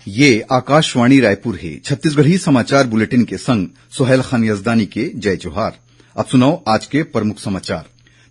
ये आकाशवाणी रायपुर है। छत्तीसगढ़ी समाचार बुलेटिन के संग सुहेल खान यजदानी के जय जोहार। अब सुनाओ आज के प्रमुख समाचार।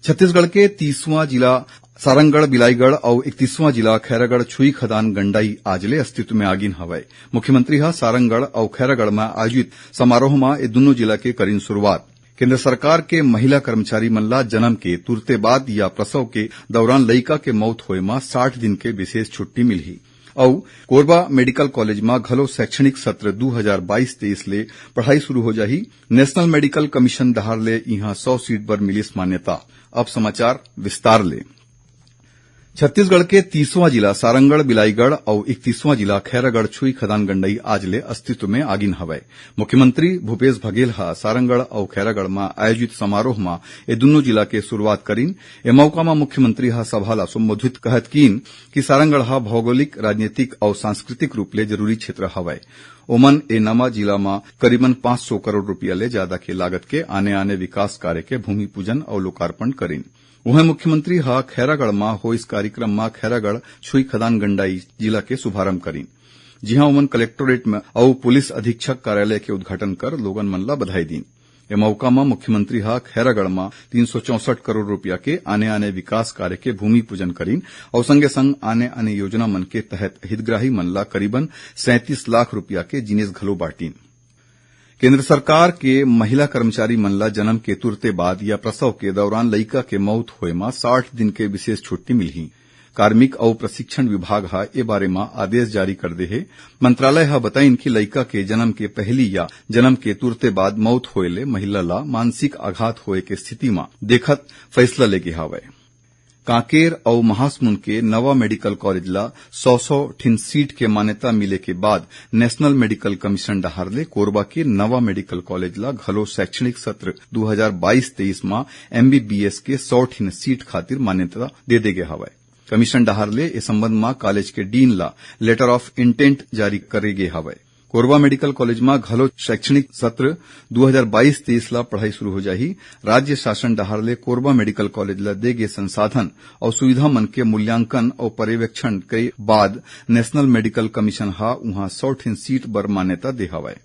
छत्तीसगढ़ के 30वां जिला सारंगढ़ बिलाईगढ़ और 31वां जिला खैरागढ़ छुई खदान गंडाई आजले अस्तित्व में आगिन हवय। मुख्यमंत्री ह सारंगढ़ और खैरागढ़ में आयोजित समारोह में ये दुनों जिला के करीन शुरुआत। केंद्र सरकार के महिला कर्मचारी मन ला जन्म के तुरते बाद या प्रसव के दौरान लइका के मौत होए में 60 दिन के विशेष छुट्टी मिलही। और कोरबा मेडिकल कॉलेज में घलो शैक्षणिक सत्र 2022-23 ले पढ़ाई शुरू हो जाही। नेशनल मेडिकल कमीशन दहार ले यहां 100 सीट पर मिलिस मान्यता। अब समाचार विस्तार ले। छत्तीसगढ़ के 30वां जिला सारंगढ़ बिलाईगढ़ और 31वां जिला खैरागढ़ छुई खदान गंडई आजले अस्तित्व में आगिन हवय। मुख्यमंत्री भूपेश बघेल ह सारंगढ़ और खैरागढ़ में आयोजित समारोह में ये दुनों जिला के शुरुआत करीन। ए मौका में मुख्यमंत्री ह सभा ला संबोधित कहत कीन कि सारंगढ़ ह भौगोलिक, राजनीतिक और सांस्कृतिक रूप ले जरूरी क्षेत्र हवय। ओमन ए नवा जिला में करीबन 500 करोड़ रुपया ले ज्यादा के लागत के आने विकास कार्य के भूमि पूजन और लोकार्पण करीन। वहीं मुख्यमंत्री ह खैरागढ़ में हो इस कार्यक्रम में खैरागढ़ छुई खदान गंडाई जिला के शुभारंभ करीन। जिहां उमन कलेक्टोरेट में और पुलिस अधीक्षक कार्यालय के उद्घाटन कर लोगन मन ला बधाई दीन। ए मौका में मुख्यमंत्री ह खैरागढ़ में 364 करोड़ रुपया के आने विकास कार्य के भूमि पूजन करीन और संगे संग आने योजना मन के तहत हितग्राही मन ला करीबन 37 लाख रुपया के जिनिस घलो बांटीन। केंद्र सरकार के महिला कर्मचारी मन ला जन्म के तुरते बाद या प्रसव के दौरान लइका के मौत होए में 60 दिन के विशेष छुट्टी मिलही। कार्मिक और प्रशिक्षण विभाग ह ए बारे में आदेश जारी कर दे हे। मंत्रालय ह बताइन कि लइका के जन्म के पहली या जन्म के तुरते बाद मौत होए ले महिला ला मानसिक आघात होए के स्थिति में देखत फैसला लेगे हवय। कांकेर और महासमुंद के नवा मेडिकल कॉलेज ला 100 ठिन सीट के मान्यता मिले के बाद नेशनल मेडिकल कमीशन डहार ले कोरबा के नवा मेडिकल कॉलेज ला घलो शैक्षणिक सत्र 2022-23 में MBBS के 100 ठिन सीट खातिर मान्यता दे देगे हवय। कमीशन डहार ले इस संबंध में कॉलेज के डीन ला लेटर ऑफ इंटेंट जारी करे गे हवय। कोरबा मेडिकल कॉलेज में घलो शैक्षणिक सत्र 2022-23 ला पढ़ाई शुरू हो जाही। राज्य शासन डहार ले कोरबा मेडिकल कॉलेज ला देगे संसाधन और सुविधा मन के मूल्यांकन और पर्यवेक्षण के बाद नेशनल मेडिकल कमीशन हा उहां 100 ठिन सीट बर मान्यता दे हवय।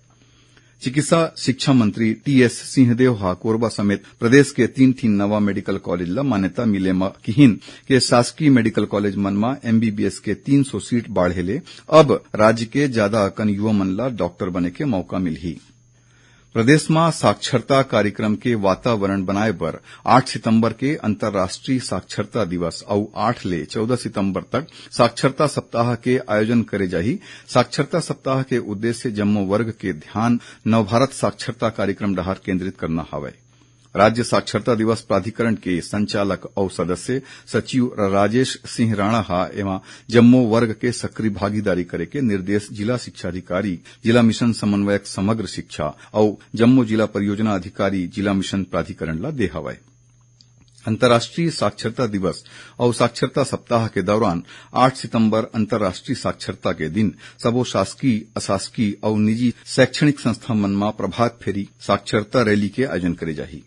चिकित्सा शिक्षा मंत्री TS सिंहदेव हा कोरबा समेत प्रदेश के 3 ठिन नवा मेडिकल कॉलेज ला मान्यता मिले म किहिन के शासकीय मेडिकल कॉलेज मन में MBBS के 300 सीट बाढ़े ले अब राज्य के ज्यादा अकन युवा मन ला डॉक्टर बने के मौका मिलही। प्रदेश में साक्षरता कार्यक्रम के वातावरण बनाए बर 8 सितंबर के अंतर्राष्ट्रीय साक्षरता दिवस और 8 ले 14 सितंबर तक साक्षरता सप्ताह के आयोजन करे जाही। साक्षरता सप्ताह के उद्देश्य जम्मो वर्ग के ध्यान नवभारत साक्षरता कार्यक्रम डहार केंद्रित करना हवय। राज्य साक्षरता दिवस प्राधिकरण के संचालक और सदस्य सचिव राजेश सिंह राणा हा एवं जम्मो वर्ग के सक्रिय भागीदारी करे के निर्देश जिला शिक्षा अधिकारी, जिला मिशन समन्वयक समग्र शिक्षा और जम्मो जिला परियोजना अधिकारी जिला मिशन प्राधिकरण ला दे हवय। अंतर्राष्ट्रीय साक्षरता दिवस और साक्षरता सप्ताह के दौरान 8 सितंबर अंतर्राष्ट्रीय साक्षरता के दिन सबो शासकीय, अशासकीय और निजी शैक्षणिक संस्था मन में प्रभात फेरी साक्षरता रैली के आयोजन करे जाही।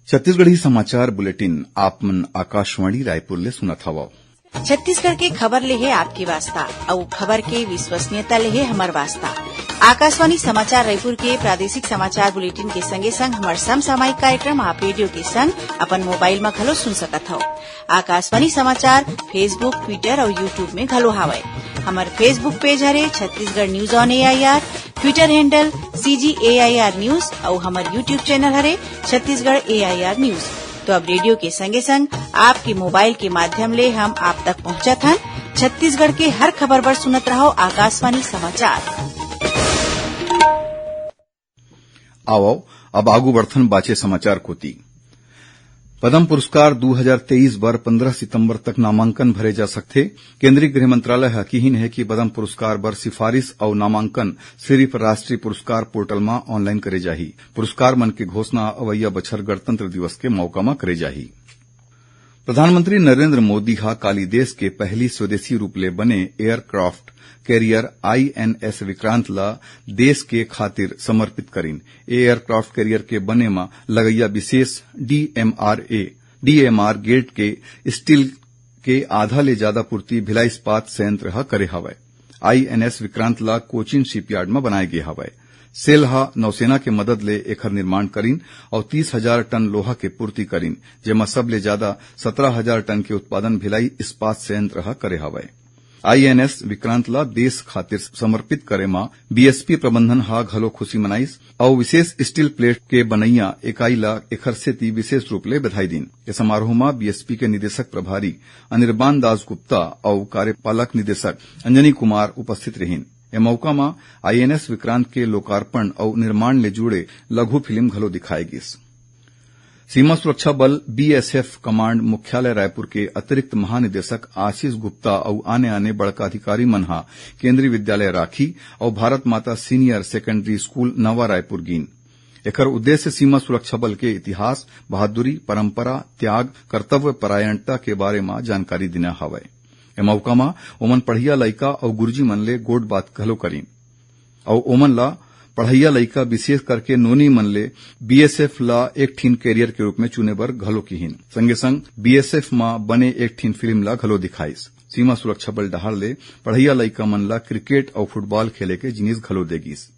छत्तीसगढ़ी समाचार बुलेटिन आप मन आकाशवाणी रायपुर ले सुनत हवो। छत्तीसगढ़ के खबर ले है आपकी वास्ता और खबर के विश्वसनीयता ले है हमार वास्ता। आकाशवाणी समाचार रायपुर के प्रादेशिक समाचार बुलेटिन के संगे संग हमार समसामयिक कार्यक्रम आप रेडियो के संग अपन मोबाइल में घलो सुन सकत हो। आकाशवाणी समाचार फेसबुक, ट्विटर और यूट्यूब में घलो हावय। हमार फेसबुक पेज हरे Chhattisgarh news on AIR, Twitter handle CGAIR news और हमार यूट्यूब चैनल हरे छत्तीसगढ़ AIR न्यूज। तो अब रेडियो के संगे संग आपके मोबाइल के माध्यम ले हम आप तक पहुंचत हन। छत्तीसगढ़ के हर खबर पर सुनत रहो आकाशवाणी समाचार। आओ अब आगू बढ़थन बाचे समाचार कोती। पद्म पुरस्कार 2023 बर 15 सितंबर तक नामांकन भरे जा सकथे। केंद्रीय गृह मंत्रालय ह किहिन है कि पद्म पुरस्कार बर सिफारिश और नामांकन सिर्फ राष्ट्रीय पुरस्कार पोर्टल में ऑनलाइन करे जाही। पुरस्कार मन के घोषणा अवैया बछर गणतंत्र दिवस के मौका में करे जाही। प्रधानमंत्री नरेंद्र मोदी हा काली देश के पहली स्वदेशी रूप ले बने एयरक्राफ्ट कैरियर INS विक्रांत ला देश के खातिर समर्पित करीन। एयरक्राफ्ट कैरियर के बने में लगैया विशेष DMR गेट के स्टील के आधा ले ज्यादा पूर्ति भिलाई इस्पात संयंत्र ह करे हवय। INS विक्रांत ला कोचीन शिपयार्ड में बनाए गे हवय। सेल हा नौसेना के मदद ले एखर निर्माण करीन और 30,000 टन लोहा के पूर्ति करीन, जेमा सबले ज्यादा 17,000 टन के उत्पादन भिलाई इस्पात संयंत्र हा करे हवय। INS विक्रांत ला देश खातिर समर्पित करे मा BSP प्रबंधन हा घलो खुशी मनाइस और विशेष स्टील प्लेट के बनैया इकाई ला एखर सेती विशेष रूप ले बधाई दिन। इस समारोह में BSP के निदेशक प्रभारी अनिर्बान दास गुप्ता और कार्यपालक निदेशक अंजनी कुमार उपस्थित रहिन। ए मौका में INS विक्रांत के लोकार्पण और निर्माण ले जुड़े लघु फिल्म घलो दिखाए गिस। सीमा सुरक्षा बल BSF कमांड मुख्यालय रायपुर के अतिरिक्त महानिदेशक आशीष गुप्ता और आने बड़का अधिकारी मन हा केंद्रीय विद्यालय राखी और भारत माता सीनियर सेकेंडरी स्कूल नवा रायपुर गिन। एकर उद्देश्य सीमा सुरक्षा बल के इतिहास, बहादुरी, परंपरा, त्याग, कर्तव्य परायणता के बारे में जानकारी देना हवय। ए मौका में ओमन पढ़िया लइका और गुरुजी मन ले गोड बात घलो करीन और ओमन ला पढ़ैया लइका विशेष करके नोनी मन ले BSF ला एक ठीन कैरियर के रूप में चुने बर घलो किहिन। संगे संग BSF में बने एक ठीन फिल्म ला घलो दिखाइस। सीमा सुरक्षा बल डहार ले पढ़ैया लइका मन ला क्रिकेट और फुटबॉल खेले के जिनिस घलो देगिस।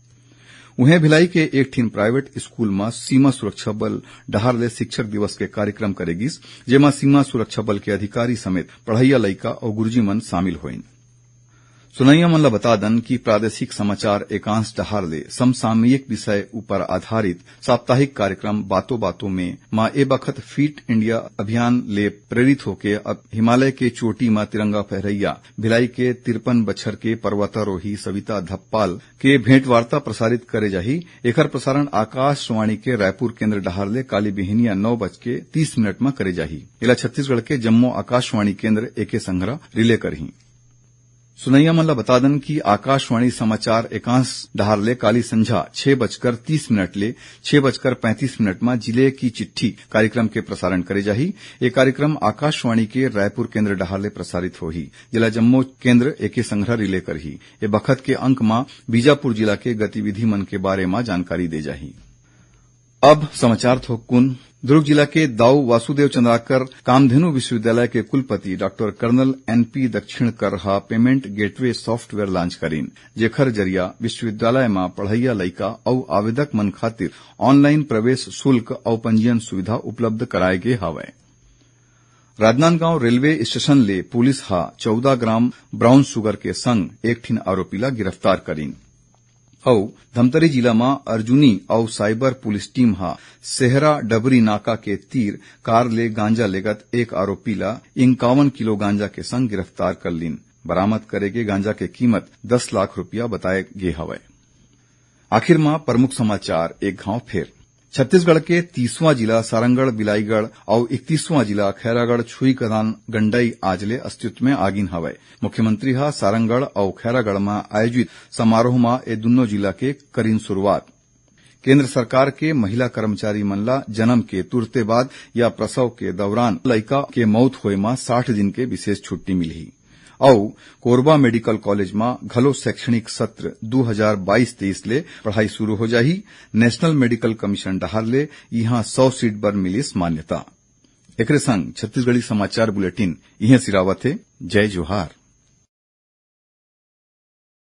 उहें भिलाई के एक ठीन प्राइवेट स्कूल में सीमा सुरक्षा बल डहार ले शिक्षक दिवस के कार्यक्रम करेगिस, जेमा सीमा सुरक्षा बल के अधिकारी समेत पढ़ैया लइका और गुरुजी मन शामिल होइन। सुनैया मन ला बता दन कि प्रादेशिक समाचार एकांश डहार ले समसामयिक विषय ऊपर आधारित साप्ताहिक कार्यक्रम बातों बातों में मां ए बखत फिट इंडिया अभियान ले प्रेरित होके अब हिमालय के चोटी मां तिरंगा फहरैया भिलाई के 53 बछर के पर्वतारोही सविता धप्पाल के भेंटवार्ता प्रसारित करे जाही। एकर प्रसारण आकाशवाणी के रायपुर केंद्र डहार ले काली बिहनिया 9:30 में करे जाही। इला छत्तीसगढ़ के जम्मू आकाशवाणी केंद्र एके संघरा रिले करही। सुनैया मन ला बता दन कि आकाशवाणी समाचार एकांश डहार ले काली संझा 6:30 ले 6:35 में जिले की चिट्ठी कार्यक्रम के प्रसारण करे जाही। ये कार्यक्रम आकाशवाणी के रायपुर केंद्र डहार ले प्रसारित होही। जिला जम्मू केंद्र एके संघरा रिले करही। ये बखत के अंक में बीजापुर जिला के गतिविधि मन के बारे में जानकारी दे जाही। अब समाचार थोकुन दुर्ग जिला के दाऊ वासुदेव चंद्राकर कामधेनु विश्वविद्यालय के कुलपति डॉक्टर कर्नल NP दक्षिणकर हा पेमेंट गेटवे सॉफ्टवेयर लॉन्च करीन, जेखर जरिया विश्वविद्यालय में पढ़ैया लइका और आवेदक मन खातिर ऑनलाइन प्रवेश शुल्क और पंजीयन सुविधा उपलब्ध कराए गे हवय। राजनांदगांव रेलवे स्टेशन ले पुलिस हा 14 ग्राम ब्राउन शुगर के संग एक ठीन आरोपी ला गिरफ्तार करीन और धमतरी जिला में अर्जुनी और साइबर पुलिस टीम हा सेहरा डबरी नाका के तीर कार ले गांजा लेगत एक आरोपी ला 51 किलो गांजा के संग गिरफ्तार कर लीन। बरामद करे गे गांजा के कीमत 10 लाख रुपया बताए गे हवय। आखिर में प्रमुख समाचार एक घाव फेर। छत्तीसगढ़ के 30वां जिला सारंगढ़ बिलाईगढ़ और 31वां जिला खैरागढ़ छुईकदान गंडई आजले अस्तित्व में आगिन हवय। मुख्यमंत्री हा सारंगढ़ और खैरागढ़ में आयोजित समारोह में ए दुनो जिला के करीन शुरुआत। केंद्र सरकार के महिला कर्मचारी मन ला जन्म के तुरते बाद या प्रसव के दौरान लइका के मौत होए में 60 दिन के विशेष छुट्टी मिलही और कोरबा मेडिकल कॉलेज में घलो शैक्षणिक सत्र 2022-23 ले पढ़ाई शुरू हो जाही। नेशनल मेडिकल कमीशन डहार ले यहां 100 सीट बर मिलिस मान्यता। एकरे संग छत्तीसगढ़ी समाचार बुलेटिन इहें सिरावत है। जय जोहार।